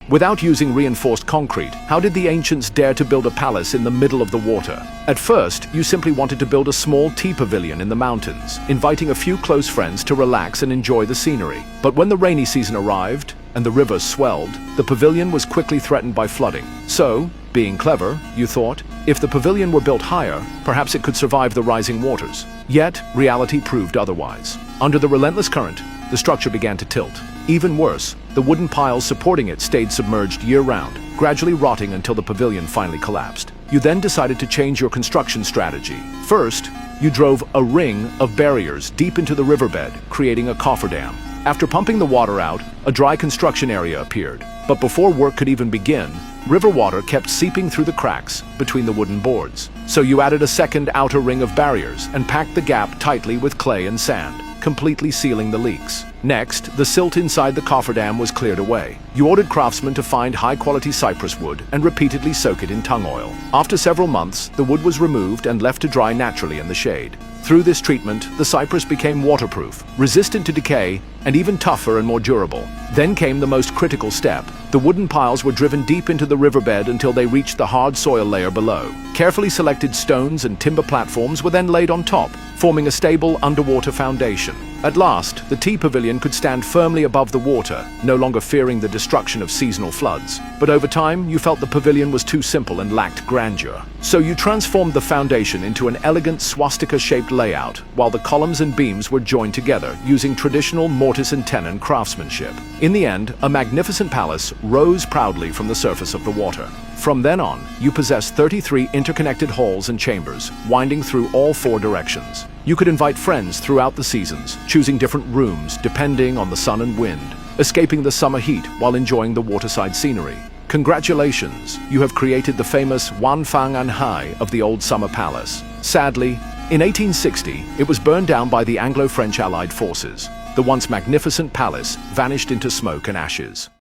Without using reinforced concrete, how did the ancients dare to build a palace in the middle of the water? At first, you simply wanted to build a small tea pavilion in the mountains, inviting a few close friends to relax and enjoy the scenery. But when the rainy season arrived and the rivers swelled, the pavilion was quickly threatened by flooding. So, being clever, you thought, if the pavilion were built higher, perhaps it could survive the rising waters. Yet, reality proved otherwise. Under the relentless current, the structure began to tilt. Even worse, the wooden piles supporting it stayed submerged year-round, gradually rotting until the pavilion finally collapsed. You then decided to change your construction strategy. First, you drove a ring of barriers deep into the riverbed, creating a cofferdam. After pumping the water out, a dry construction area appeared. But before work could even begin, river water kept seeping through the cracks between the wooden boards. So you added a second outer ring of barriers and packed the gap tightly with clay and sand, completely sealing the leaks. Next, the silt inside the cofferdam was cleared away. You ordered craftsmen to find high-quality cypress wood and repeatedly soak it in tung oil. After several months, the wood was removed and left to dry naturally in the shade. Through this treatment, the cypress became waterproof, resistant to decay, and even tougher and more durable. Then came the most critical step. The wooden piles were driven deep into the riverbed until they reached the hard soil layer below. Carefully selected stones and timber platforms were then laid on top, forming a stable underwater foundation. At last, the tea pavilion could stand firmly above the water, no longer fearing the destruction of seasonal floods. But over time, you felt the pavilion was too simple and lacked grandeur. So you transformed the foundation into an elegant swastika-shaped layout, while the columns and beams were joined together using traditional mortise and tenon craftsmanship. In the end, a magnificent palace rose proudly from the surface of the water. From then on, you possessed 33 interconnected halls and chambers, winding through all 4 directions. You could invite friends throughout the seasons, choosing different rooms depending on the sun and wind, escaping the summer heat while enjoying the waterside scenery. Congratulations, you have created the famous Wanfang Anhai of the Old Summer Palace. Sadly, in 1860, it was burned down by the Anglo-French Allied forces. The once magnificent palace vanished into smoke and ashes.